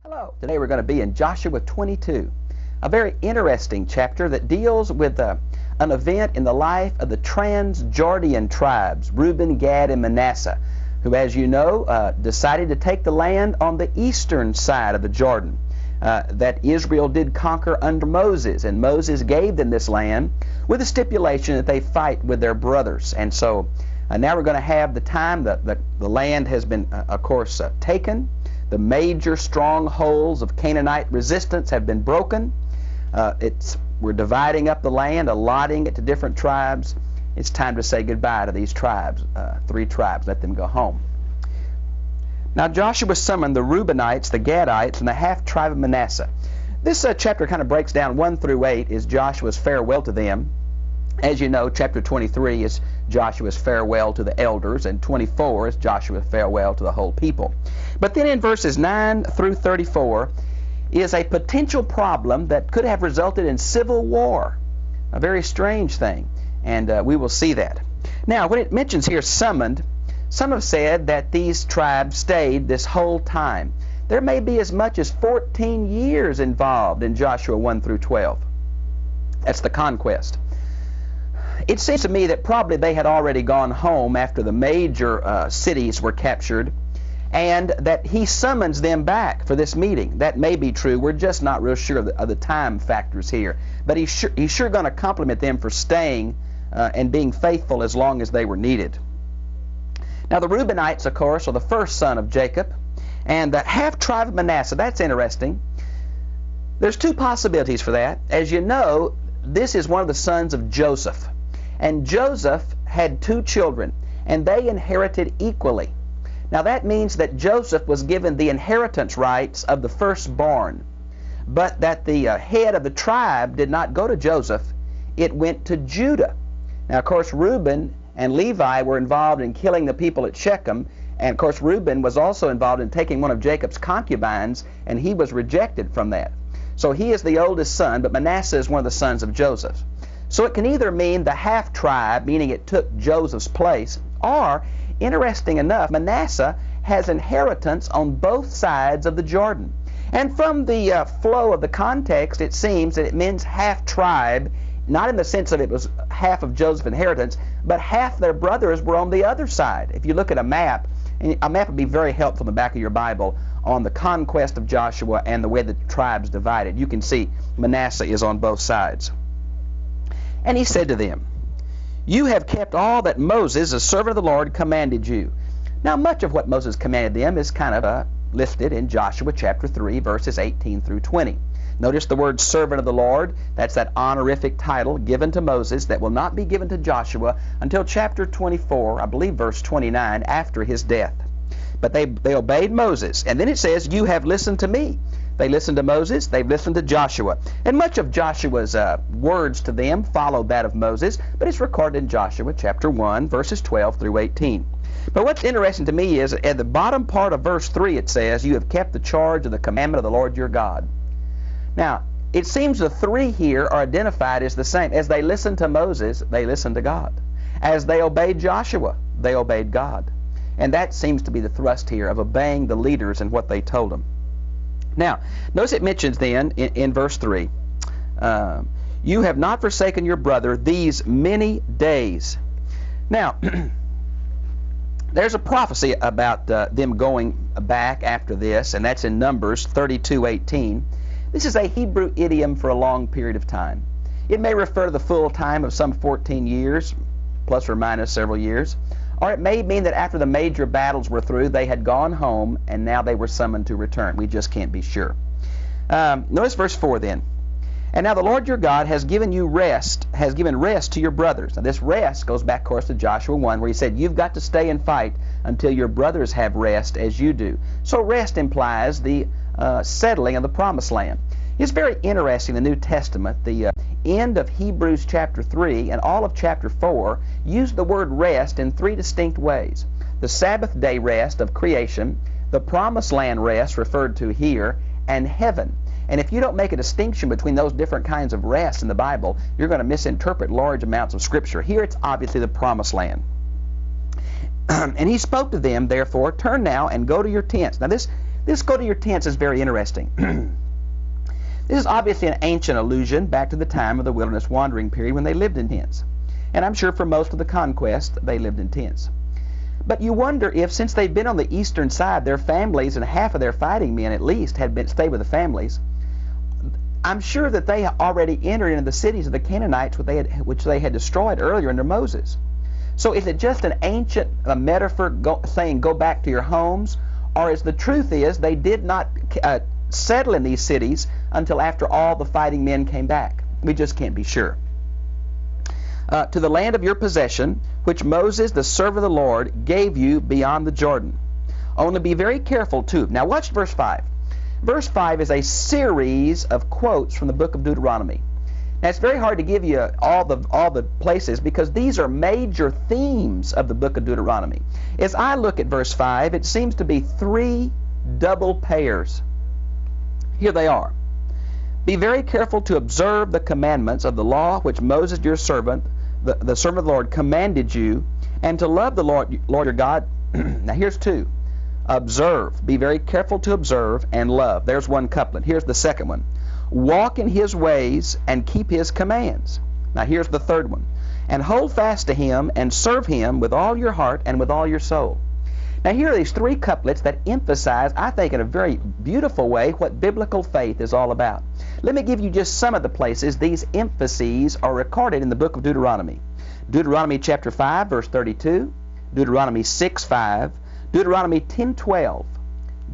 Hello. Today we're going to be in Joshua 22, a very interesting chapter that deals with an event in the life of the Transjordan tribes, Reuben, Gad, and Manasseh, who, as you know, decided to take the land on the eastern side of the Jordan that Israel did conquer under Moses, and Moses gave them this land with a stipulation that they fight with their brothers. And so now we're going to have the time that the land has been, of course, taken. The major strongholds of Canaanite resistance have been broken. We're dividing up the land, allotting it to different tribes. It's time to say goodbye to these tribes, 3 tribes, let them go home. Now Joshua summoned the Reubenites, the Gadites, and the half-tribe of Manasseh. This chapter kind of breaks down 1 through 8 is Joshua's farewell to them. As you know, chapter 23 is Joshua's farewell to the elders, and 24 is Joshua's farewell to the whole people. But then in verses 9 through 34 is a potential problem that could have resulted in civil war, a very strange thing, and we will see that. Now, when it mentions here summoned, some have said that these tribes stayed this whole time. There may be as much as 14 years involved in Joshua 1 through 12. That's the conquest. It seems to me that probably they had already gone home after the major cities were captured, and that he summons them back for this meeting. That may be true. We're just not real sure of the time factors here. But he's sure going to compliment them for staying and being faithful as long as they were needed. Now the Reubenites, of course, are the first son of Jacob, and the half-tribe of Manasseh. That's interesting. There's 2 possibilities for that. As you know, this is one of the sons of Joseph. And Joseph had 2 children, and they inherited equally. Now that means that Joseph was given the inheritance rights of the firstborn, but that the head of the tribe did not go to Joseph. It went to Judah. Now, of course, Reuben and Levi were involved in killing the people at Shechem, and of course Reuben was also involved in taking one of Jacob's concubines, and he was rejected from that. So he is the oldest son, but Manasseh is one of the sons of Joseph. So it can either mean the half-tribe, meaning it took Joseph's place, or, interesting enough, Manasseh has inheritance on both sides of the Jordan. And from the flow of the context, it seems that it means half-tribe, not in the sense of it was half of Joseph's inheritance, but half their brothers were on the other side. If you look at a map, and a map would be very helpful in the back of your Bible on the conquest of Joshua and the way the tribes divided. You can see Manasseh is on both sides. And he said to them, "You have kept all that Moses, the servant of the Lord, commanded you." Now, much of what Moses commanded them is kind of listed in Joshua chapter 3, verses 18 through 20. Notice the word servant of the Lord. That's that honorific title given to Moses that will not be given to Joshua until chapter 24, I believe verse 29, after his death. But they obeyed Moses. And then it says, "You have listened to me." They listened to Moses, they've listened to Joshua. And much of Joshua's words to them followed that of Moses, but it's recorded in Joshua chapter 1, verses 12 through 18. But what's interesting to me is at the bottom part of verse 3 it says, "You have kept the charge of the commandment of the Lord your God." Now, it seems the 3 here are identified as the same. As they listened to Moses, they listened to God. As they obeyed Joshua, they obeyed God. And that seems to be the thrust here of obeying the leaders and what they told them. Now, notice it mentions then in verse 3, "You have not forsaken your brother these many days." Now, there's a prophecy about them going back after this, and that's in Numbers 32:18. This is a Hebrew idiom for a long period of time. It may refer to the full time of some 14 years, plus or minus several years. Or it may mean that after the major battles were through, they had gone home and now they were summoned to return. We just can't be sure. Notice verse 4 then. "And now the Lord your God has given you rest, has given rest to your brothers." Now this rest goes back, of course, to Joshua 1, where he said, "You've got to stay and fight until your brothers have rest as you do." So rest implies the settling of the promised land. It's very interesting in the New Testament. The end of Hebrews chapter 3 and all of chapter 4 use the word rest in 3 distinct ways. The Sabbath day rest of creation, the promised land rest referred to here, and heaven. And if you don't make a distinction between those different kinds of rest in the Bible, you're going to misinterpret large amounts of Scripture. Here it's obviously the promised land. And he spoke to them, therefore, "Turn now and go to your tents." Now this This go to your tents is very interesting. This is obviously an ancient allusion back to the time of the wilderness wandering period when they lived in tents. And I'm sure for most of the conquest, they lived in tents. But you wonder if, since they'd been on the eastern side, their families and half of their fighting men at least had stayed with the families. I'm sure that they already entered into the cities of the Canaanites, which they had destroyed earlier under Moses. So is it just an ancient metaphor saying go back to your homes, or is the truth is they did not settle in these cities until after all the fighting men came back? We just can't be sure. To the land of your possession, which Moses, the servant of the Lord, gave you beyond the Jordan. Only be very careful too. Now watch verse 5. Verse 5 is a series of quotes from the book of Deuteronomy. Now it's very hard to give you all the places because these are major themes of the book of Deuteronomy. As I look at verse 5, it seems to be three double pairs. Here they are. Be very careful to observe the commandments of the law which Moses your servant, the servant of the Lord, commanded you, and to love the Lord your God. Now here's two. Observe. Be very careful to observe and love. There's one couplet. Here's the second one. Walk in his ways and keep his commands. Now here's the third one. And hold fast to him and serve him with all your heart and with all your soul. Now here are these three couplets that emphasize, I think in a very beautiful way, what biblical faith is all about. Let me give you just some of the places these emphases are recorded in the book of Deuteronomy. Deuteronomy chapter 5, verse 32, Deuteronomy 6:5, Deuteronomy 10:12,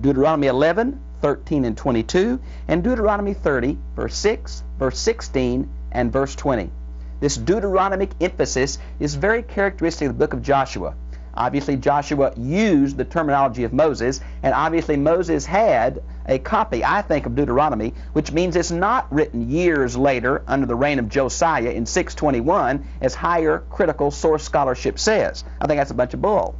Deuteronomy 11:13 and 22, and Deuteronomy 30, verse 6, verse 16, and verse 20. This Deuteronomic emphasis is very characteristic of the book of Joshua. Obviously, Joshua used the terminology of Moses, and obviously Moses had a copy, I think, of Deuteronomy, which means it's not written years later under the reign of Josiah in 621, as higher critical source scholarship says. I think that's a bunch of bull.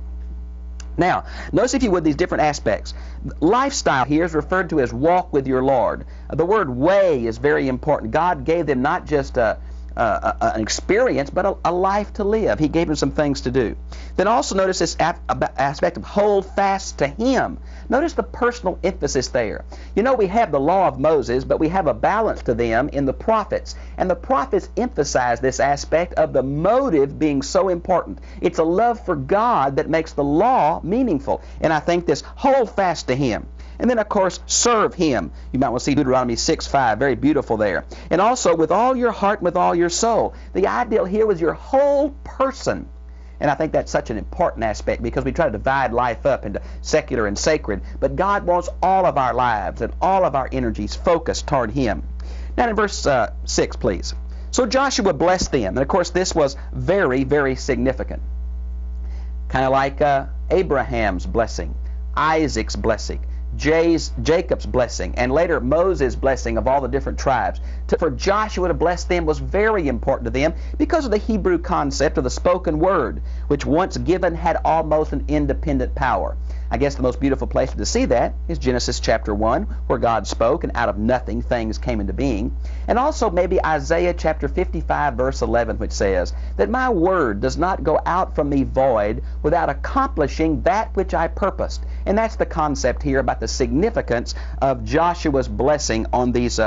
Now, notice if you would these different aspects. Lifestyle here is referred to as walk with your Lord. The word way is very important. God gave them not just an experience, but a life to live. He gave them some things to do. Then also notice this aspect of hold fast to him. Notice the personal emphasis there. You know, we have the law of Moses, but we have a balance to them in the prophets. And the prophets emphasize this aspect of the motive being so important. It's a love for God that makes the law meaningful. And I think this hold fast to him. And then, of course, serve him. You might want to see Deuteronomy 6:5, very beautiful there. And also, with all your heart and with all your soul. The ideal here was your whole person. And I think that's such an important aspect because we try to divide life up into secular and sacred. But God wants all of our lives and all of our energies focused toward him. Now in verse 6, please. So Joshua blessed them. And, of course, this was very, very significant. Kind of like Abraham's blessing, Isaac's blessing, Jacob's blessing, and later Moses' blessing of all the different tribes. For Joshua to bless them was very important to them because of the Hebrew concept of the spoken word, which once given had almost an independent power. I guess the most beautiful place to see that is Genesis chapter 1, where God spoke, and out of nothing things came into being. And also maybe Isaiah chapter 55, verse 11, which says that my word does not go out from me void without accomplishing that which I purposed. And that's the concept here about the significance of Joshua's blessing on these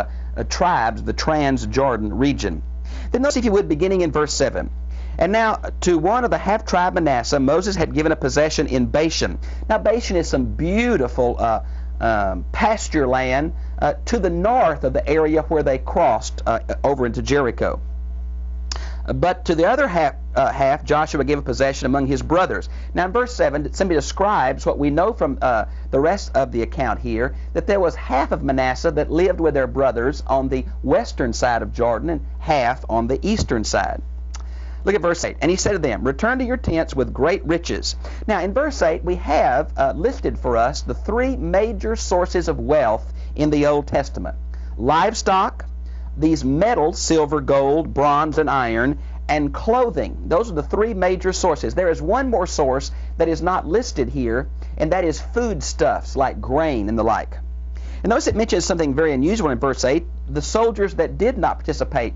tribes, the Trans-Jordan region. Then notice, if you would, beginning in verse 7. And now to one of the half-tribe Manasseh, Moses had given a possession in Bashan. Now Bashan is some beautiful pasture land to the north of the area where they crossed over into Jericho. But to the other half, Joshua gave a possession among his brothers. Now in verse 7, it simply describes what we know from the rest of the account here, that there was half of Manasseh that lived with their brothers on the western side of Jordan and half on the eastern side. Look at verse 8. And he said to them, return to your tents with great riches. Now in verse 8, we have listed for us the three major sources of wealth in the Old Testament. Livestock, these metals, silver, gold, bronze, and iron, and clothing. Those are the three major sources. There is one more source that is not listed here, and that is foodstuffs like grain and the like. And notice it mentions something very unusual in verse 8, the soldiers that did not participate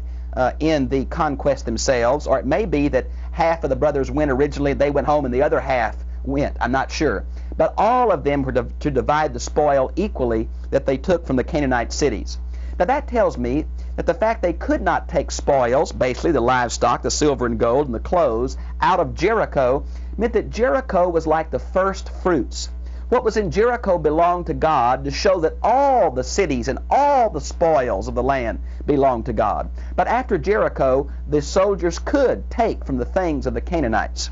in the conquest themselves, or it may be that half of the brothers went originally, they went home, and the other half went. I'm not sure. but all of them were to divide the spoil equally that they took from the Canaanite cities. Now that tells me that the fact they could not take spoils, basically the livestock, the silver and gold, and the clothes, out of Jericho meant that Jericho was like the first fruits. What was in Jericho belonged to God, to show that all the cities and all the spoils of the land belonged to God. But after Jericho, the soldiers could take from the things of the Canaanites.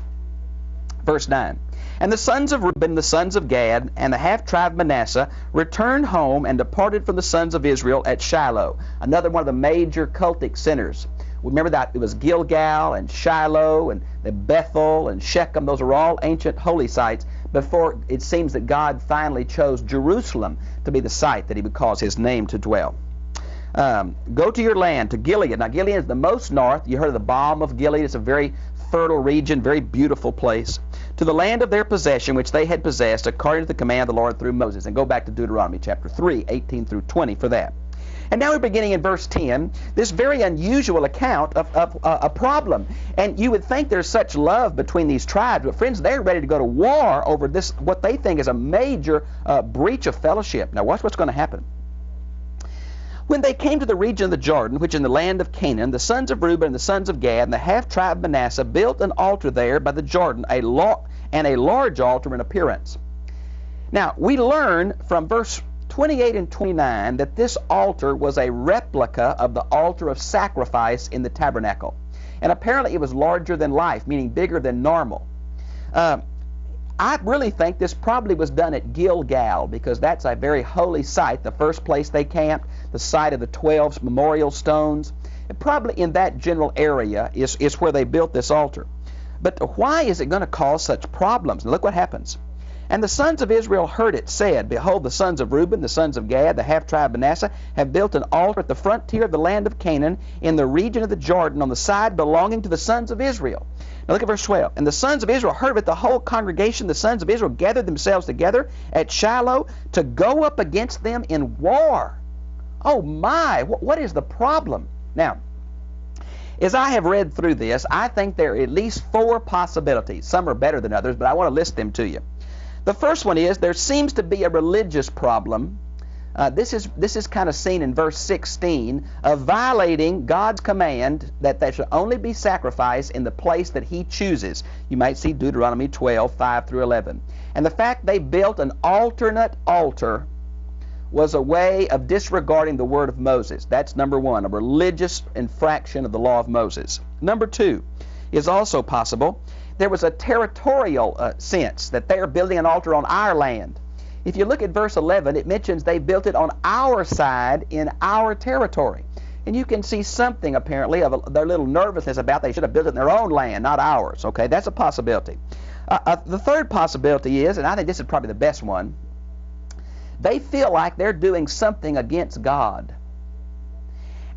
Verse 9. And the sons of Reuben, the sons of Gad, and the half-tribe Manasseh returned home and departed from the sons of Israel at Shiloh, another one of the major cultic centers. Remember that it was Gilgal and Shiloh and the Bethel and Shechem. Those are all ancient holy sites before it seems that God finally chose Jerusalem to be the site that he would cause his name to dwell. Go to your land, to Gilead. Now Gilead is the most north. You heard of the balm of Gilead. It's a very fertile region, very beautiful place. To the land of their possession, which they had possessed, according to the command of the Lord through Moses. And go back to Deuteronomy chapter 3, 18 through 20 for that. And now we're beginning in verse 10, this very unusual account of a problem. And you would think there's such love between these tribes, but friends, they're ready to go to war over this, what they think is a major breach of fellowship. Now watch what's going to happen. When they came to the region of the Jordan, which is in the land of Canaan, the sons of Reuben and the sons of Gad and the half-tribe of Manasseh built an altar there by the Jordan, a large altar in appearance. Now, we learn from verse 28 and 29 that this altar was a replica of the altar of sacrifice in the tabernacle. And apparently it was larger than life, meaning bigger than normal. I really think this probably was done at Gilgal, because that's a very holy site, the first place they camped, the site of the 12 memorial stones. And probably in that general area is where they built this altar. But why is it going to cause such problems? Now look what happens. And the sons of Israel heard it, said, Behold, the sons of Reuben, the sons of Gad, the half-tribe of Manasseh, have built an altar at the frontier of the land of Canaan, in the region of the Jordan, on the side belonging to the sons of Israel. Now look at verse 12. And the sons of Israel heard of it, the whole congregation, the sons of Israel, gathered themselves together at Shiloh to go up against them in war. Oh my, what is the problem? Now, as I have read through this, I think there are at least 4 possibilities. Some are better than others, but I want to list them to you. The first one is there seems to be a religious problem. This is kind of seen in verse 16 of violating God's command that there should only be sacrifice in the place that he chooses. You might see Deuteronomy 12, 5 through 11. And the fact they built an alternate altar was a way of disregarding the word of Moses. That's number one, a religious infraction of the law of Moses. Number 2 is also possible. There was a territorial sense that they are building an altar on our land. If you look at verse 11, it mentions they built it on our side in our territory. And you can see something, apparently, of their little nervousness about they should have built it in their own land, not ours. Okay, that's a possibility. The third possibility is, and I think this is probably the best one, they feel like they're doing something against God,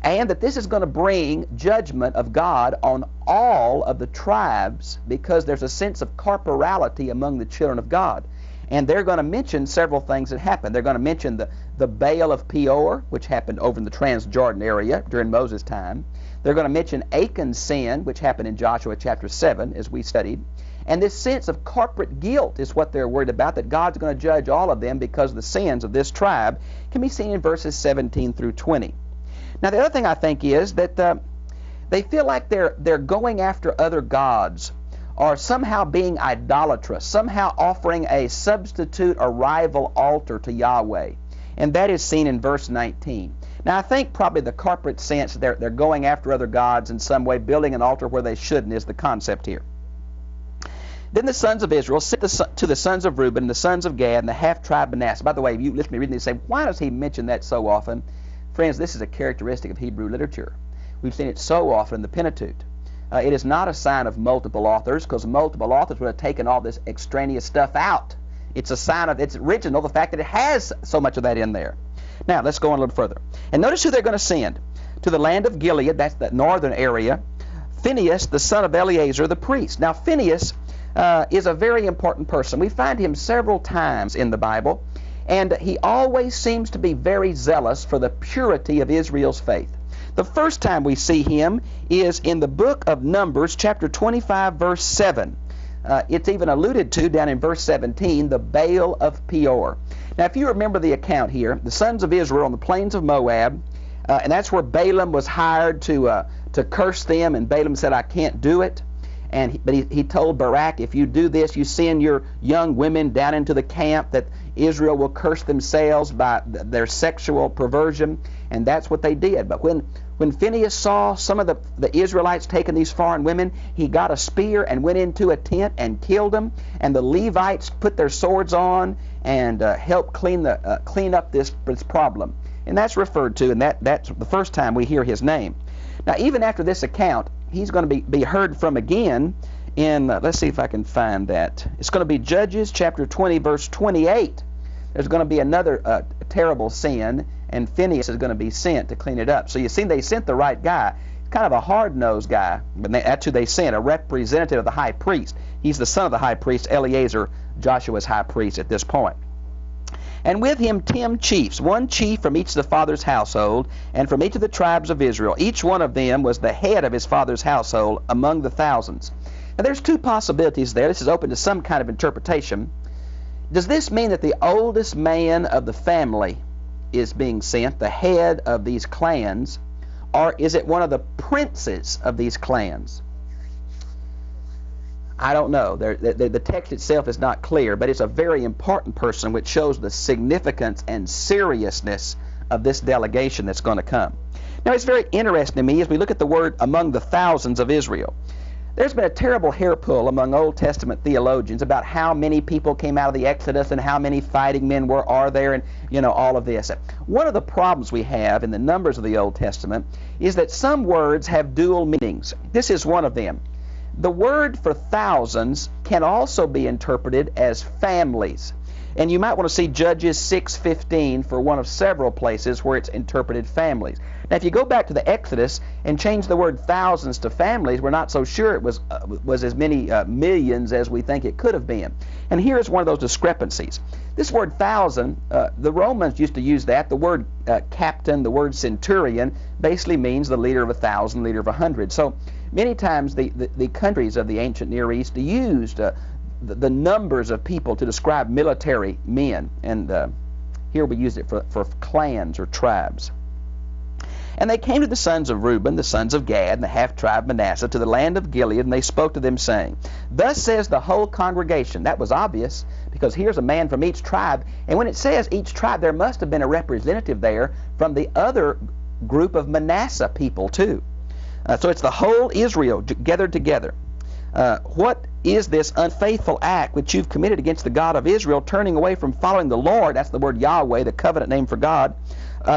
and that this is going to bring judgment of God on all of the tribes, because there's a sense of corporality among the children of God. And they're going to mention several things that happened. They're going to mention the Baal of Peor, which happened over in the Transjordan area during Moses' time. They're going to mention Achan's sin, which happened in Joshua chapter 7, as we studied. And this sense of corporate guilt is what they're worried about, that God's going to judge all of them because of the sins of this tribe, can be seen in verses 17 through 20. Now, the other thing I think is that they feel like they're going after other gods, or somehow being idolatrous, somehow offering a substitute or rival altar to Yahweh. And that is seen in verse 19. Now, I think probably the corporate sense they're going after other gods in some way, building an altar where they shouldn't, is the concept here. Then the sons of Israel sent to the sons of Reuben, the sons of Gad, and the half-tribe of Manasseh. By the way, you listen to me reading this and say, why does he mention that so often? Friends, this is a characteristic of Hebrew literature. We've seen it so often in the Pentateuch. It is not a sign of multiple authors, because multiple authors would have taken all this extraneous stuff out. It's a sign of its original, the fact that it has so much of that in there. Now, let's go on a little further. And notice who they're going to send. To the land of Gilead, that's the northern area, Phineas, the son of Eleazar, the priest. Now, Phineas is a very important person. We find him several times in the Bible, and he always seems to be very zealous for the purity of Israel's faith. The first time we see him is in the book of Numbers, chapter 25, verse 7. It's even alluded to down in verse 17, the Baal of Peor. Now, if you remember the account here, the sons of Israel on the plains of Moab, and that's where Balaam was hired to curse them, and Balaam said, I can't do it. But he told Barak, if you do this, you send your young women down into the camp, that Israel will curse themselves by their sexual perversion, and that's what they did. But when Phineas saw some of the Israelites taking these foreign women, he got a spear and went into a tent and killed them, and the Levites put their swords on and helped clean up this problem. And that's referred to, and that's the first time we hear his name. Now, even after this account, he's going to be heard from again in, let's see if I can find that. It's going to be Judges chapter 20, verse 28. There's going to be another terrible sin, and Phineas is going to be sent to clean it up. So you see, they sent the right guy. Kind of a hard-nosed guy, but that's who they sent, a representative of the high priest. He's the son of the high priest, Eleazar, Joshua's high priest at this point. And with him 10 chiefs, one chief from each of the father's household, and from each of the tribes of Israel. Each one of them was the head of his father's household among the thousands. Now there's two possibilities there. This is open to some kind of interpretation. Does this mean that the oldest man of the family is being sent, the head of these clans, or is it one of the princes of these clans? I don't know. The text itself is not clear, but it's a very important person, which shows the significance and seriousness of this delegation that's going to come. Now, it's very interesting to me as we look at the word among the thousands of Israel. There's been a terrible hair pull among Old Testament theologians about how many people came out of the Exodus and how many fighting men are there, and all of this. One of the problems we have in the numbers of the Old Testament is that some words have dual meanings. This is one of them. The word for thousands can also be interpreted as families. And you might want to see Judges 6:15 for one of several places where it's interpreted families. Now, if you go back to the Exodus and change the word thousands to families, we're not so sure it was as many millions as we think it could have been. And here's one of those discrepancies. This word thousand, the Romans used to use that. The word captain, the word centurion, basically means the leader of 1,000, leader of 100. So many times the countries of the ancient Near East used the numbers of people to describe military men, and here we use it for clans or tribes. And they came to the sons of Reuben, the sons of Gad, and the half-tribe Manasseh, to the land of Gilead, and they spoke to them, saying, Thus says the whole congregation. That was obvious, because here's a man from each tribe, and when it says each tribe, there must have been a representative there from the other group of Manasseh people, too. So it's the whole Israel gathered together. What is this unfaithful act which you've committed against the God of Israel, turning away from following the Lord? That's the word Yahweh, the covenant name for God.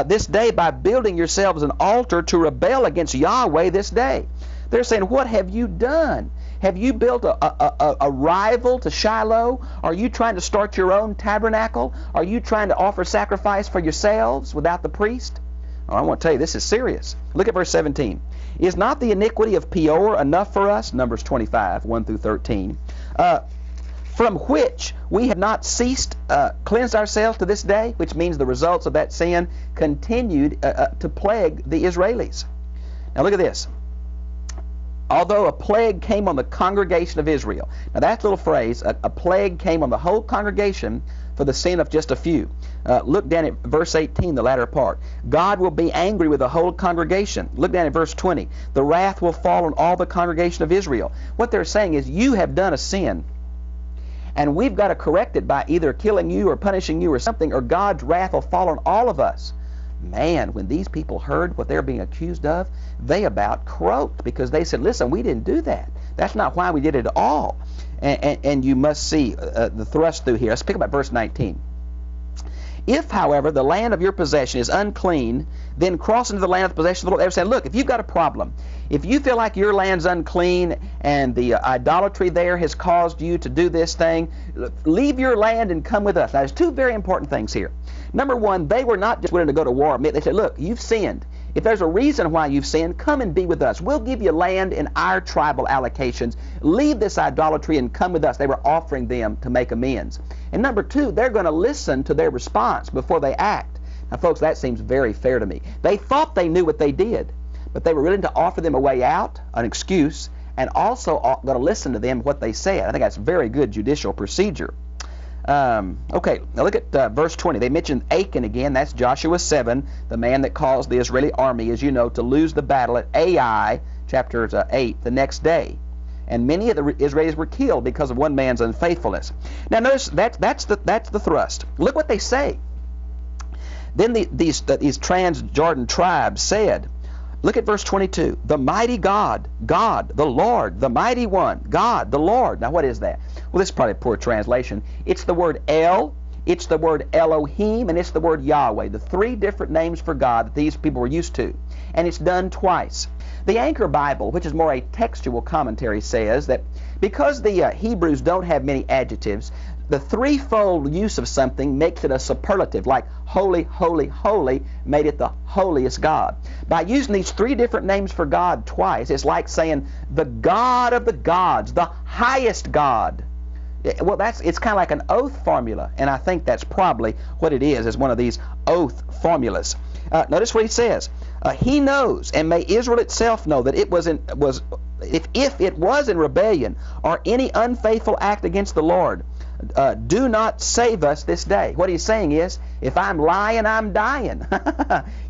This day by building yourselves an altar to rebel against Yahweh this day. They're saying, what have you done? Have you built a rival to Shiloh? Are you trying to start your own tabernacle? Are you trying to offer sacrifice for yourselves without the priest? Oh, I want to tell you, this is serious. Look at verse 17. Is not the iniquity of Peor enough for us? Numbers 25, 1 through 13. From which we have not ceased, cleansed ourselves to this day, which means the results of that sin continued to plague the Israelis. Now look at this. Although a plague came on the congregation of Israel. Now that little phrase, a plague came on the whole congregation for the sin of just a few. Look down at verse 18, the latter part. God will be angry with the whole congregation. Look down at verse 20. The wrath will fall on all the congregation of Israel. What they're saying is, you have done a sin, and we've got to correct it by either killing you or punishing you or something, or God's wrath will fall on all of us. Man, when these people heard what they're being accused of, they about croaked, because they said, listen, we didn't do that. That's not why we did it at all. And you must see the thrust through here. Let's pick up at verse 19. If, however, the land of your possession is unclean, then cross into the land of the possession of the Lord. They were saying, look, if you've got a problem, if you feel like your land's unclean and the idolatry there has caused you to do this thing, leave your land and come with us. Now, there's two very important things here. Number one, they were not just willing to go to war. They said, look, you've sinned. If there's a reason why you've sinned, come and be with us. We'll give you land in our tribal allocations. Leave this idolatry and come with us. They were offering them to make amends. And number two, they're going to listen to their response before they act. Now, folks, that seems very fair to me. They thought they knew what they did, but they were willing to offer them a way out, an excuse, and also going to listen to them, what they say. I think that's very good judicial procedure. Okay, now look at verse 20. They mentioned Achan again. That's Joshua 7, the man that caused the Israeli army, as you know, to lose the battle at Ai, chapter 8, the next day. And many of the Israelis were killed because of one man's unfaithfulness. Now notice that's the thrust. Look what they say. Then these Trans-Jordan tribes said, look at verse 22. The mighty God, God, the Lord, the mighty one, God, the Lord. Now what is that? Well, this is probably a poor translation. It's the word El, it's the word Elohim, and it's the word Yahweh. The three different names for God that these people were used to. And it's done twice. The Anchor Bible, which is more a textual commentary, says that because the Hebrews don't have many adjectives, the threefold use of something makes it a superlative, like holy, holy, holy made it the holiest God. By using these three different names for God twice, it's like saying the God of the gods, the highest God. Well, it's kind of like an oath formula, and I think that's probably what it is one of these oath formulas. Notice what he says. He knows, and may Israel itself know, that if it was in rebellion or any unfaithful act against the Lord, do not save us this day. What he's saying is, if I'm lying, I'm dying.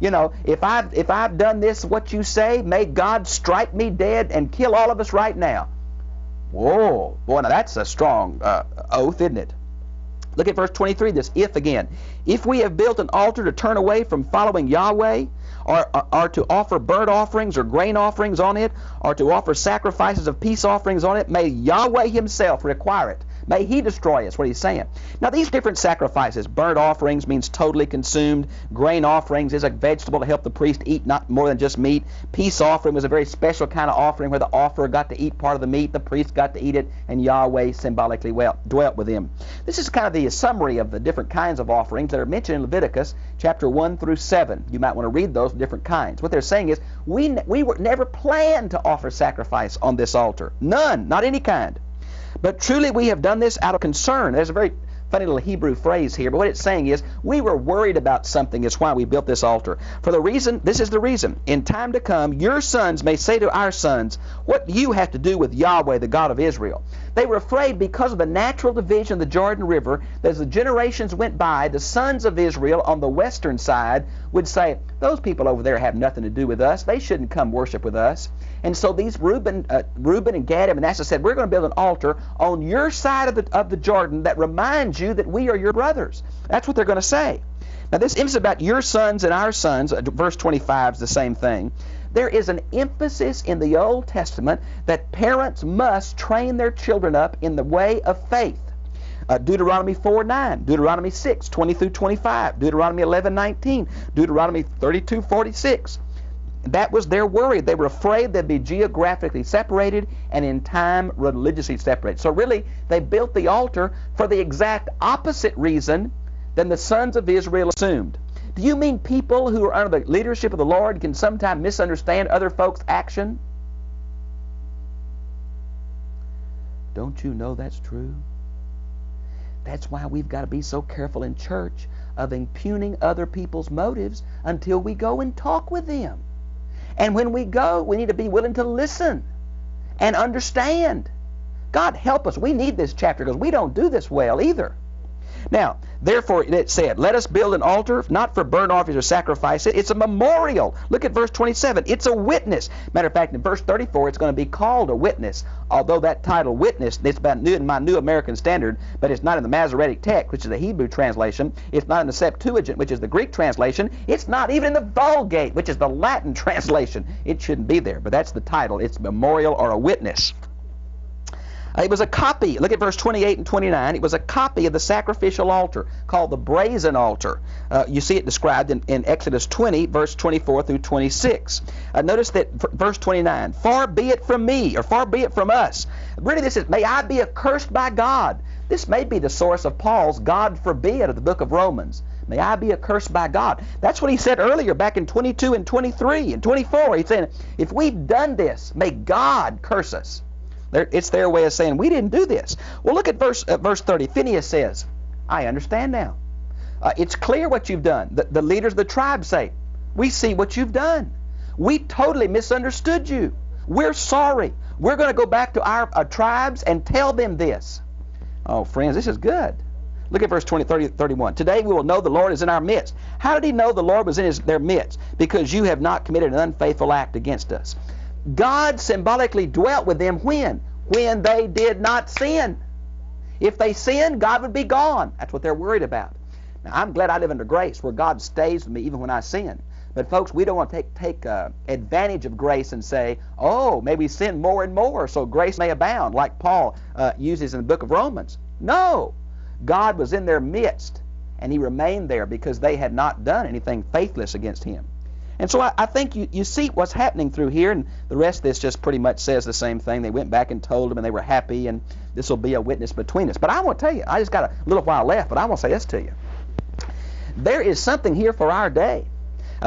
You know, if I've done this, what you say, may God strike me dead and kill all of us right now. Whoa, boy, now that's a strong oath, isn't it? Look at verse 23, this if again. If we have built an altar to turn away from following Yahweh, or to offer burnt offerings or grain offerings on it, or to offer sacrifices of peace offerings on it, may Yahweh himself require it. May he destroy us, what he's saying. Now these different sacrifices, burnt offerings means totally consumed. Grain offerings is a vegetable to help the priest eat not more than just meat. Peace offering was a very special kind of offering where the offerer got to eat part of the meat, the priest got to eat it, and Yahweh symbolically dwelt with him. This is kind of the summary of the different kinds of offerings that are mentioned in Leviticus chapter 1 through 7. You might want to read those different kinds. What they're saying is, we were never planned to offer sacrifice on this altar. None, not any kind. But truly we have done this out of concern. There's a very funny little Hebrew phrase here, but what it's saying is, we were worried about something is why we built this altar. For the reason, this is the reason, in time to come, your sons may say to our sons, what do you have to do with Yahweh, the God of Israel? They were afraid because of the natural division of the Jordan River, that as the generations went by, the sons of Israel on the western side would say, those people over there have nothing to do with us. They shouldn't come worship with us. And so these Reuben and Gad and Manasseh said, we're going to build an altar on your side of the Jordan that reminds you that we are your brothers. That's what they're going to say. Now this emphasis about your sons and our sons, verse 25 is the same thing. There is an emphasis in the Old Testament that parents must train their children up in the way of faith. Deuteronomy 4:9, Deuteronomy 6:20 through 25, Deuteronomy 11:19, Deuteronomy 32:46. That was their worry. They were afraid they'd be geographically separated and in time religiously separated. So really, they built the altar for the exact opposite reason than the sons of Israel assumed. Do you mean people who are under the leadership of the Lord can sometimes misunderstand other folks' action? Don't you know that's true? That's why we've got to be so careful in church of impugning other people's motives until we go and talk with them. And when we go, we need to be willing to listen and understand. God help us. We need this chapter because we don't do this well either. Now, therefore, it said, let us build an altar, not for burnt offerings or sacrifice. It's a memorial. Look at verse 27. It's a witness. Matter of fact, in verse 34, it's going to be called a witness. Although that title, witness, it's in my New American Standard, but it's not in the Masoretic text, which is the Hebrew translation. It's not in the Septuagint, which is the Greek translation. It's not even in the Vulgate, which is the Latin translation. It shouldn't be there, but that's the title. It's memorial or a witness. It was a copy. Look at verse 28 and 29. It was a copy of the sacrificial altar called the brazen altar. You see it described in Exodus 20, verse 24 through 26. Notice that verse 29, far be it from me, or far be it from us. Really this is, may I be accursed by God. This may be the source of Paul's God forbid of the book of Romans. May I be accursed by God. That's what he said earlier back in 22 and 23 and 24. He's saying, if we've done this, may God curse us. It's their way of saying, we didn't do this. Well, look at verse 30. Phineas says, I understand now. It's clear what you've done. The leaders of the tribe say, we see what you've done. We totally misunderstood you. We're sorry. We're going to go back to our tribes and tell them this. Oh, friends, this is good. Look at verse 20, 30, 31. Today we will know the Lord is in our midst. How did he know the Lord was in their midst? Because you have not committed an unfaithful act against us. God symbolically dwelt with them when? When they did not sin. If they sinned, God would be gone. That's what they're worried about. Now, I'm glad I live under grace where God stays with me even when I sin. But folks, we don't want to take advantage of grace and say, oh, maybe we sin more and more so grace may abound, like Paul uses in the book of Romans. No. God was in their midst, and he remained there because they had not done anything faithless against him. And so I think you see what's happening through here, and the rest of this just pretty much says the same thing. They went back and told them, and they were happy, and this will be a witness between us. But I want to tell you, I just got a little while left, but I want to say this to you. There is something here for our day.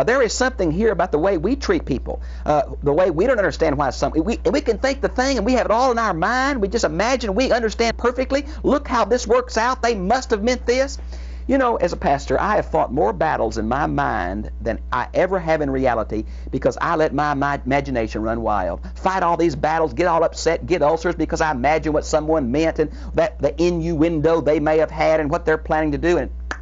There is something here about the way we treat people, the way we don't understand why something. We can think the thing and we have it all in our mind. We just imagine we understand perfectly. Look how this works out. They must have meant this. You know, as a pastor, I have fought more battles in my mind than I ever have in reality because I let my imagination run wild. Fight all these battles, get all upset, get ulcers because I imagine what someone meant and that the innuendo they may have had and what they're planning to do, and it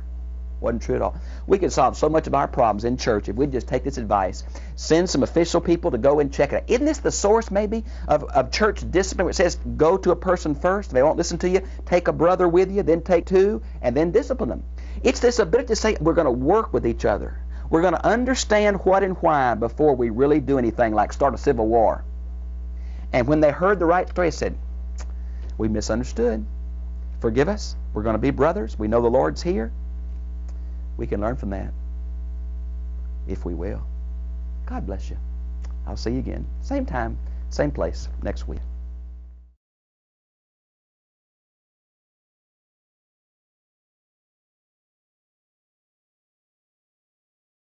wasn't true at all. We could solve so much of our problems in church if we'd just take this advice. Send some official people to go and check it out. Isn't this the source maybe of church discipline where it says go to a person first? If they won't listen to you, take a brother with you, then take two, and then discipline them. It's this ability to say we're going to work with each other. We're going to understand what and why before we really do anything like start a civil war. And when they heard the right story, they said, we misunderstood. Forgive us. We're going to be brothers. We know the Lord's here. We can learn from that if we will. God bless you. I'll see you again. Same time, same place next week.